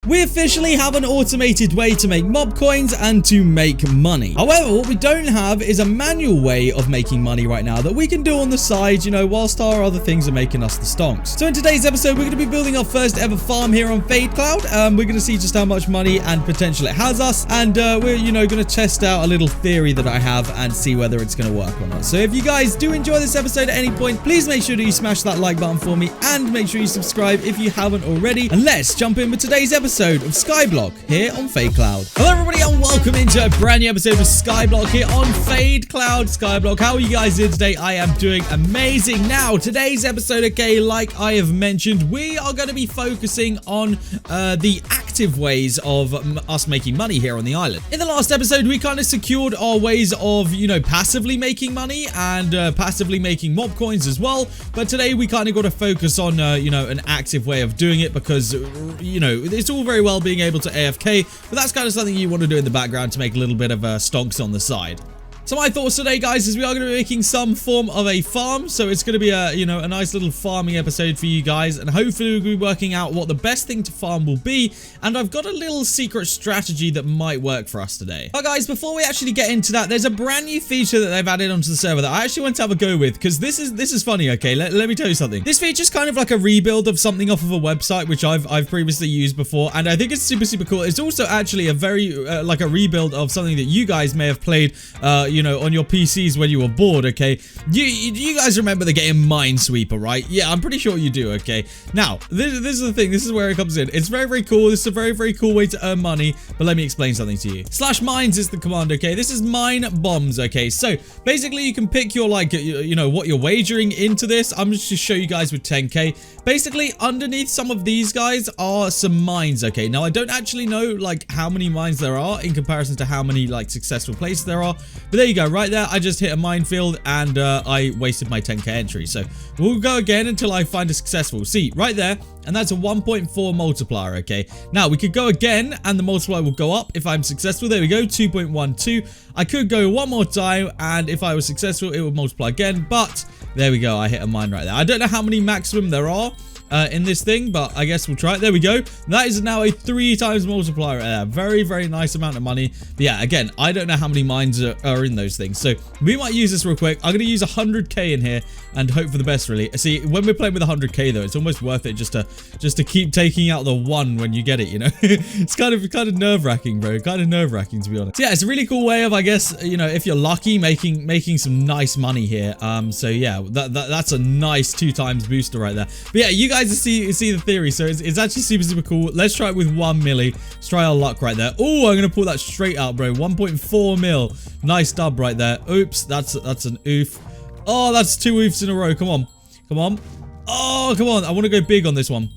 We officially have an automated way to make mob coins and to make money. However, what we don't have is a manual way of making money right now that we can do on the side, you know, whilst our other things are making us the stonks. So in today's episode, we're going to be building our first ever farm here on Fade Cloud. We're going to see just how much money and potential it has us. And we're, you know, going to test out a little theory that I have and see whether it's going to work or not. So if you guys do enjoy this episode at any point, please make sure that you smash that like button for me and make sure you subscribe if you haven't already. And let's jump in with today's episode of Skyblock here on Fade Cloud. Hello everybody and welcome into a brand new episode of Skyblock here on Fade Cloud. Skyblock, how are you guys doing today? I am doing amazing. Now, today's episode, okay, like I have mentioned, we are going to be focusing on the active ways of us making money here on the island. In the last episode, we kind of secured our ways of, you know, passively making money and passively making mob coins as well. But today we kind of got to focus on, you know, an active way of doing it because, you know, it's all very well being able to AFK, but that's kind of something you want to do in the background to make a little bit of stonks on the side. So my thoughts today, guys, is we are going to be making some form of a farm. So it's going to be a, you know, a nice little farming episode for you guys. And hopefully we'll be working out what the best thing to farm will be. And I've got a little secret strategy that might work for us today. But guys, before we actually get into that, there's a brand new feature that they've added onto the server that I actually want to have a go with. Because this is funny, okay? Let me tell you something. This feature is kind of like a rebuild of something off of a website, which I've previously used before. And I think it's super cool. It's also actually a very, like a rebuild of something that you guys may have played, you know, on your PC when you were bored, okay? You guys remember the game Minesweeper, right? Yeah, I'm pretty sure you do, okay? Now, this is the thing. This is where it comes in. It's very cool. This is a very cool way to earn money, but let me explain something to you. /mines is the command, okay? This is mine bombs, okay? So, basically, you can pick your, like, you know, what you're wagering into this. I'm just to show you guys with 10k. Basically, underneath some of these guys are some mines, okay? Now, I don't actually know, like, how many mines there are in comparison to how many, like, successful places there are, but there you go. Right there, I just hit a minefield and I wasted my 10k entry. So we'll go again until I find a successful. See, right there, and that's a 1.4 multiplier, okay? Now, we could go again and the multiplier will go up if I'm successful. There we go, 2.12. I could go one more time and if I was successful, it would multiply again. But there we go, I hit a mine right there. I don't know how many maximum there are in this thing, but I guess we'll try it. There we go. That is now a 3 times multiplier right there. Very nice amount of money. But yeah, again, I don't know how many mines are in those things, so we might use this real quick. I'm gonna use 100k in here and hope for the best, really. See, when we're playing with 100k though, it's almost worth it just to keep taking out the 1 when you get it, you know. It's kind of nerve-wracking, bro. Kind of nerve-wracking, to be honest. So yeah, it's a really cool way of, I guess, you know, if you're lucky, making some nice money here. So yeah, that's a nice 2 times booster right there. But yeah, you guys see the theory. So it's actually super cool. Let's try it with 1 milli. Let's try our luck right there. Oh, I'm gonna pull that straight out, bro. 1.4 mil. Nice dub right there. Oops, that's an oof. Oh, that's 2 oofs in a row. Come on. Oh, come on. I want to go big on this one.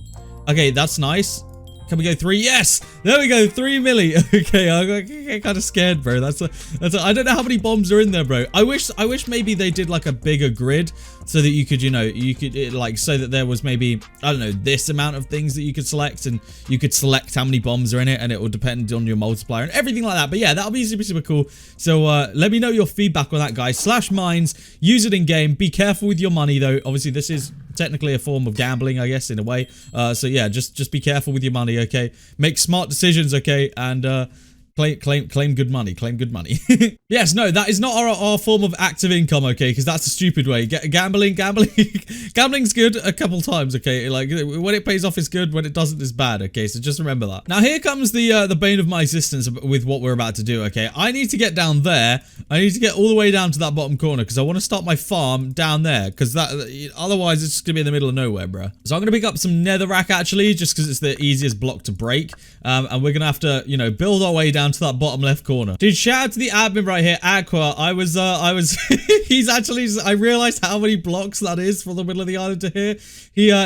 Okay, that's nice. Can we go 3? Yes! There we go, 3 milli. Okay, I'm kind of scared, bro. I don't know how many bombs are in there, bro. I wish maybe they did like a bigger grid so that you could, you know, like so that there was maybe, I don't know, this amount of things that you could select and you could select how many bombs are in it and it will depend on your multiplier and everything like that. But yeah, that'll be super cool. So let me know your feedback on that, guys. /mines, use it in game. Be careful with your money though. Obviously, this is technically a form of gambling, I guess, in a way. So yeah, just be careful with your money, okay? Make smart decisions, okay? And claim good money. Claim good money. Yes, no, that is not our form of active income, okay? Because that's a stupid way. Gambling's good a couple times, okay? Like when it pays off, it's good. When it doesn't, it's bad, okay? So just remember that. Now here comes the bane of my existence with what we're about to do, okay? I need to get down there. I need to get all the way down to that bottom corner because I want to start my farm down there because otherwise it's just gonna be in the middle of nowhere, bruh. So I'm gonna pick up some netherrack actually, just because it's the easiest block to break, and we're gonna have to, you know, build our way down to that bottom left corner. Dude, shout out to the admin right here, Aqua. I was he's actually, I realized how many blocks that is from the middle of the island to here.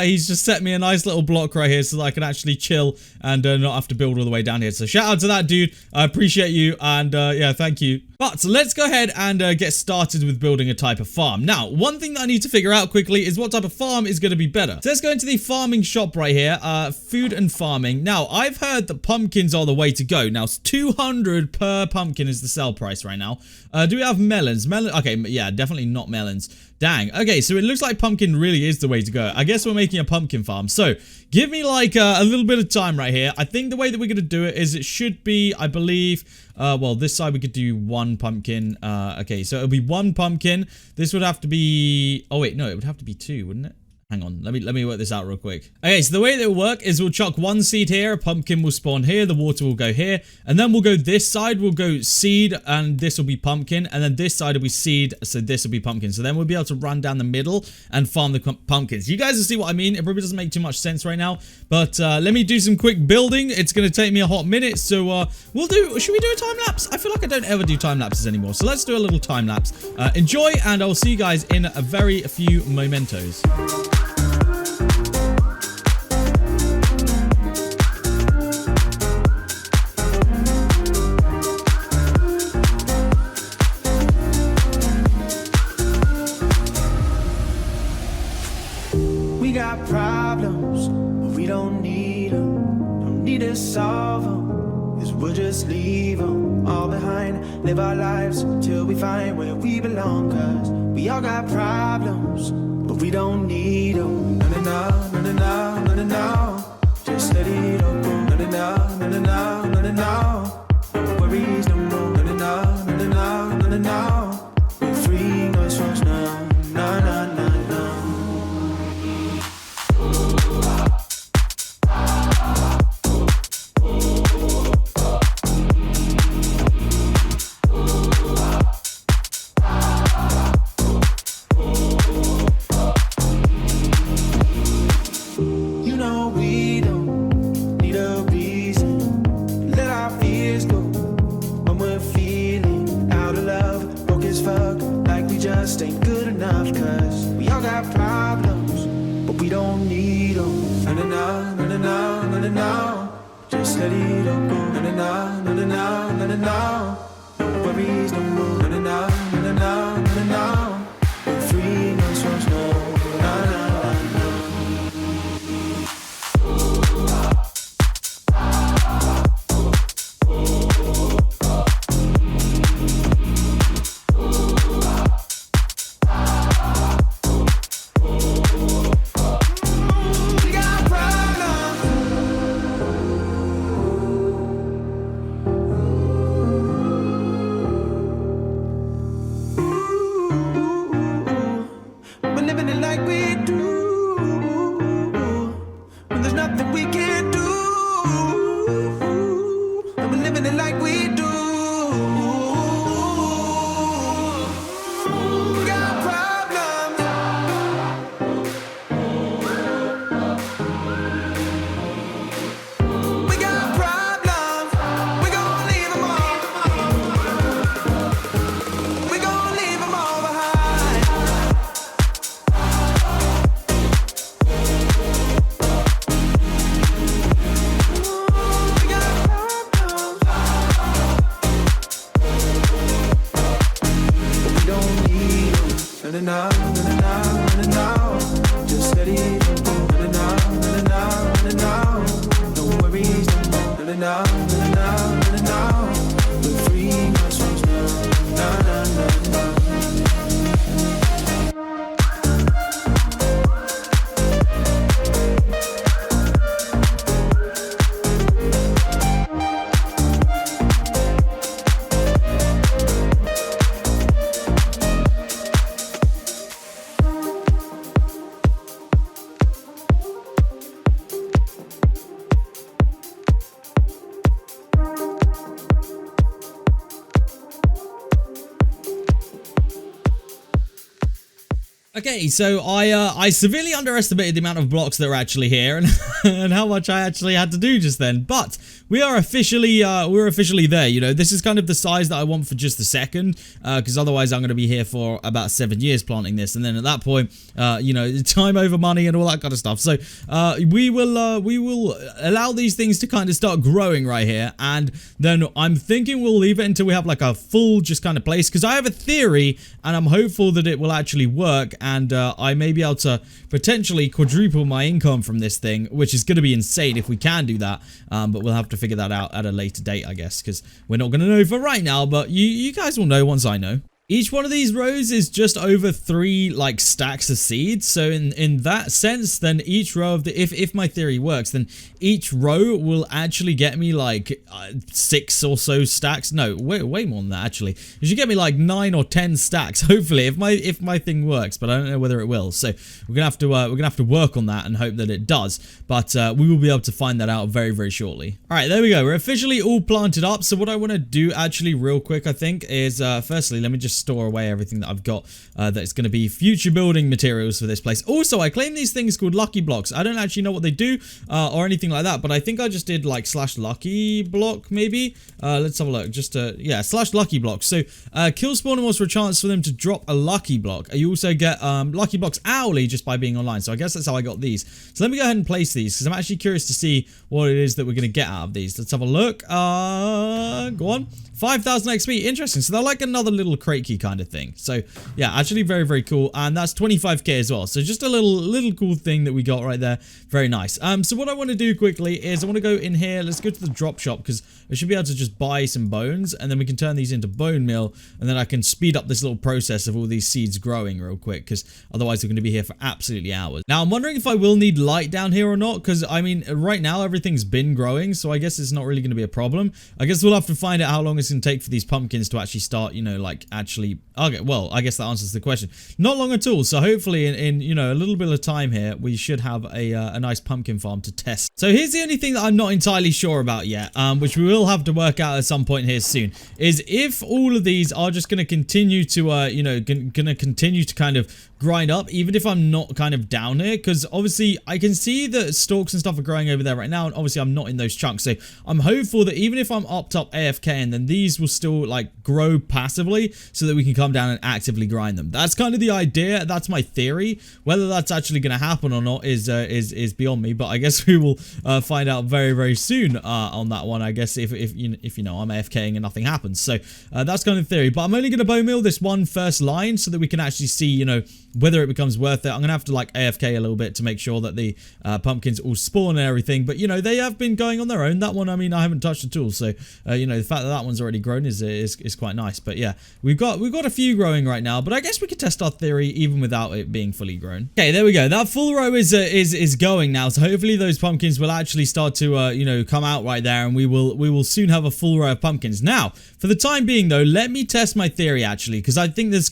He's just set me a nice little block right here so that I can actually chill and not have to build all the way down here. So shout out to that dude. I appreciate you and yeah, thank you. But let's go ahead and get started with building a type of farm. Now, one thing that I need to figure out quickly is what type of farm is going to be better. So let's go into the farming shop right here. Food and farming. Now, I've heard that pumpkins are the way to go. Now, 200 per pumpkin is the sell price right now. Do we have melons? Okay, yeah, definitely not melons. Dang. Okay, so it looks like pumpkin really is the way to go. I guess we're making a pumpkin farm. So give me like a little bit of time right here. I think the way that we're going to do it is it should be, I believe, well, this side we could do one pumpkin. Okay, so it'll be one pumpkin. This would have to be, oh wait, no, it would have to be two, wouldn't it? Hang on, let me work this out real quick. Okay, so the way that it will work is we'll chuck one seed here, a pumpkin will spawn here, the water will go here, and then we'll go this side, we'll go seed, and this will be pumpkin, and then this side will be seed, so this will be pumpkin. So then we'll be able to run down the middle and farm the pumpkins. You guys will see what I mean. It probably doesn't make too much sense right now, but let me do some quick building. It's going to take me a hot minute, so should we do a time lapse? I feel like I don't ever do time lapses anymore, so let's do a little time lapse. Enjoy, and I'll see you guys in a very few mementos. Problems, but we don't need them, don't need to solve them, 'cause we'll just leave them all behind, live our lives till we find where we belong, 'cause we all got problems, but we don't need them, no, no, no, no, no, no, no, no, just let it all go, no, no, no, no, no, no, no, no, no worries no more, no, no, no, no, no, no, no, no, we're free, no stress now, no, no, no. Ain't good enough, 'cause we all got problems, but we don't need them. No, no, no, no, no, no, no, no, just let it all go. No, no, no, no, no, no, no, no, no worries no more. No, no, no, no, no, no, no, we're free, no stress, no, no, no. Okay, so I severely underestimated the amount of blocks that are actually here and, and how much I actually had to do just then. But we are officially there. You know, this is kind of the size that I want for just a second, because otherwise I'm going to be here for about 7 years planting this, and then at that point, you know, time over money and all that kind of stuff. So we will allow these things to kind of start growing right here, and then I'm thinking we'll leave it until we have like a full just kind of place, because I have a theory and I'm hopeful that it will actually work. And I may be able to potentially quadruple my income from this thing, which is going to be insane if we can do that. But we'll have to figure that out at a later date, I guess, because we're not going to know for right now. But you guys will know once I know. Each one of these rows is just over 3 like stacks of seeds. So in that sense, then each row of the if my theory works, then each row will actually get me like 6 or so stacks. No, way more than that actually. It should get me like 9 or 10 stacks. Hopefully, if my thing works, but I don't know whether it will. So we're gonna have to work on that and hope that it does. But we will be able to find that out very shortly. All right, there we go. We're officially all planted up. So what I want to do actually real quick, I think, is firstly let me just store away everything that I've got that's going to be future building materials for this place. Also, I claim these things called lucky blocks. I don't actually know what they do or anything like that, but I think I just did like /lucky block maybe. Let's have a look. Just yeah, /lucky block. So kill spawn was for a chance for them to drop a lucky block. You also get lucky blocks hourly just by being online. So I guess that's how I got these. So let me go ahead and place these because I'm actually curious to see what it is that we're going to get out of these. Let's have a look. Go on. 5,000 XP. Interesting. So they're like another little crate key kind of thing. So yeah, actually very cool. And that's 25k as well. So just a little cool thing that we got right there. Very nice. So what I want to do quickly is I want to go in here. Let's go to the drop shop because I should be able to just buy some bones and then we can turn these into bone meal and then I can speed up this little process of all these seeds growing real quick because otherwise we're going to be here for absolutely hours. Now I'm wondering if I will need light down here or not because I mean right now everything's been growing, so I guess it's not really going to be a problem. I guess we'll have to find out how long it's going to take for these pumpkins to actually start, you know, like actually. Okay, well, I guess that answers the question. Not long at all. So hopefully in you know, a little bit of time here, we should have a nice pumpkin farm to test. So here's the only thing that I'm not entirely sure about yet, which we will have to work out at some point here soon, is if all of these are just going to continue to, you know, going to continue to kind of grind up, even if I'm not kind of down here, because obviously I can see that stalks and stuff are growing over there right now, and obviously I'm not in those chunks, so I'm hopeful that even if I'm upped up AFK, and then these will still like grow passively, so that we can come down and actively grind them. That's kind of the idea. That's my theory. Whether that's actually going to happen or not is beyond me, but I guess we will find out very soon on that one. I guess if you know I'm AFKing and nothing happens, so that's kind of the theory. But I'm only going to bone meal this one first line so that we can actually see, you know, whether it becomes worth it. I'm gonna have to like AFK a little bit to make sure that the pumpkins all spawn and everything, but you know, they have been going on their own. That one, I mean, I haven't touched at all, so you know, the fact that that one's already grown is quite nice. But yeah, we've got a few growing right now, but I guess we could test our theory even without it being fully grown. Okay, there we go. That full row is going now, so hopefully those pumpkins will actually start to you know, come out right there, and we will soon have a full row of pumpkins. Now, for the time being though, let me test my theory actually, because I think this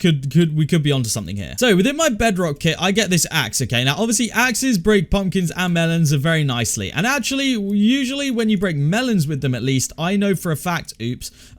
we could be onto something here. So within my bedrock kit, I get this axe. Okay, now obviously axes break pumpkins and melons very nicely, and actually usually when you break melons with them, at least I know for a fact,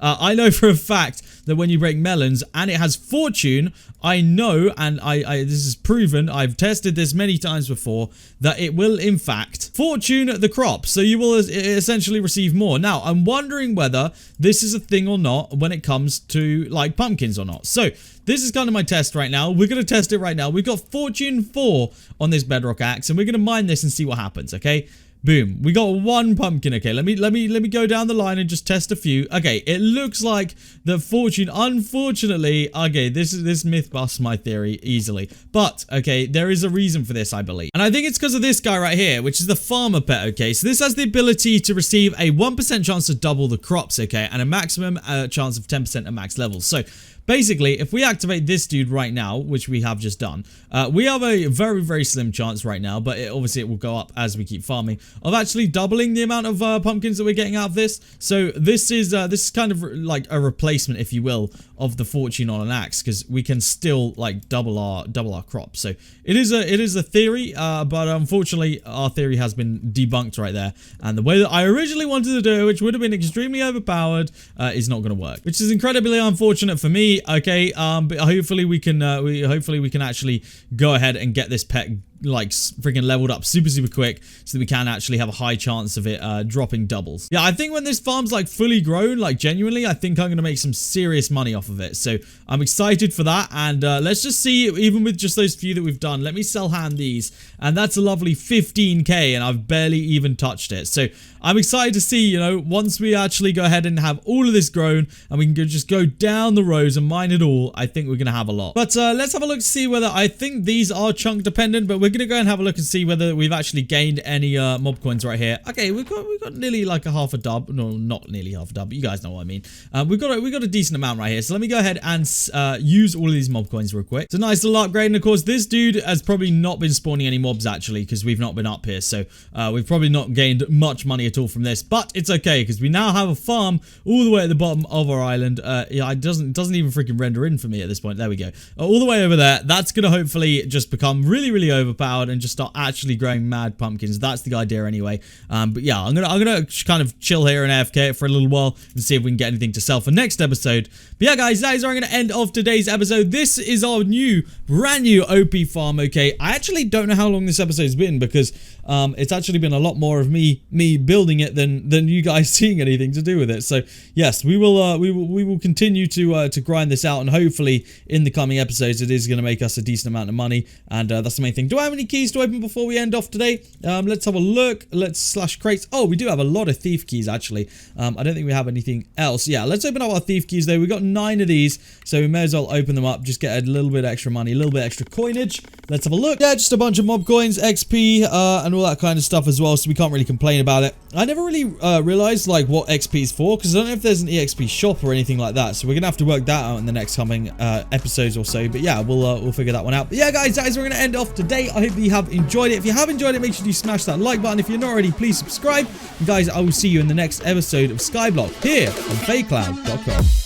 I know for a fact that when you break melons and it has fortune, I know, and I this is proven, I've tested this many times before, that it will in fact fortune the crop, so you will essentially receive more. Now I'm wondering whether this is a thing or not when it comes to like pumpkins or not. So this is kind of my test right now. We're going to test it right now. We've got fortune 4 on this bedrock axe, and we're going to mine this and see what happens. Okay, boom, we got one pumpkin. Okay, let me go down the line and just test a few. Okay, it looks like the fortune, unfortunately, okay, this myth busts my theory easily, but okay, there is a reason for this, I believe, and I think it's because of this guy right here, which is the farmer pet. Okay, so this has the ability to receive a 1% chance to double the crops, okay, and a maximum chance of 10% at max levels. So basically, if we activate this dude right now, which we have just done, we have a very slim chance right now, but obviously it will go up as we keep farming, of actually doubling the amount of pumpkins that we're getting out of this. So this is kind of like a replacement, if you will, of the fortune on an axe, because we can still like double our crop. So it is a theory, but unfortunately our theory has been debunked right there, and the way that I originally wanted to do it, which would have been extremely overpowered, is not going to work, which is incredibly unfortunate for me. Okay, but hopefully we can actually go ahead and get this pet like freaking leveled up super quick, so that we can actually have a high chance of it dropping doubles. Yeah, I think when this farm's like fully grown, like genuinely, I think I'm gonna make some serious money off of it. So I'm excited for that, and let's just see, even with just those few that we've done, let me sell hand these, and that's a lovely 15k, and I've barely even touched it. So I'm excited to see, you know, once we actually go ahead and have all of this grown and we can just go down the rows and mine it all, I think we're gonna have a lot. But let's have a look to see whether, I think these are chunk dependent, but we're going to go and have a look and see whether we've actually gained any mob coins right here. Okay, we've got nearly like a half a dub. No, not nearly half a dub, but you guys know what I mean. We've got a decent amount right here. So let me go ahead and use all of these mob coins real quick. It's a nice little upgrade. And of course, this dude has probably not been spawning any mobs actually, because we've not been up here. So we've probably not gained much money at all from this, but it's okay because we now have a farm all the way at the bottom of our island. Yeah, it doesn't even freaking render in for me at this point. There we go. All the way over there. That's gonna hopefully just become really overpowered and just start actually growing mad pumpkins. That's the idea anyway. But yeah, I'm gonna kind of chill here and AFK it for a little while and see if we can get anything to sell for next episode. But yeah, guys, that is where I'm gonna end off today's episode. This is our brand new OP farm. Okay, I actually don't know how long this episode's been because it's actually been a lot more of me building it than you guys seeing anything to do with it. So yes, we will continue to grind this out, and hopefully in the coming episodes it is going to make us a decent amount of money, and that's the main thing. Do I have any keys to open before we end off today? Let's have a look. Let's slash crates. Oh, we do have a lot of thief keys actually. I don't think we have anything else. Yeah, let's open up our thief keys though. We got 9 of these, so we may as well open them up, just get a little bit extra money, a little bit extra coinage. Let's have a look. Yeah, just a bunch of mob coins, XP, and all that kind of stuff as well, so we can't really complain about it. I never really realized like what XP is for, because I don't know if there's an EXP shop or anything like that, so we're gonna have to work that out in the next coming episodes or so. But yeah, we'll figure that one out. But yeah, guys, that is where we're gonna end off today. I hope that you have enjoyed it. If you have enjoyed it, make sure you smash that like button. If you're not already, please subscribe. And guys, I will see you in the next episode of Skyblock here on fakecloud.com.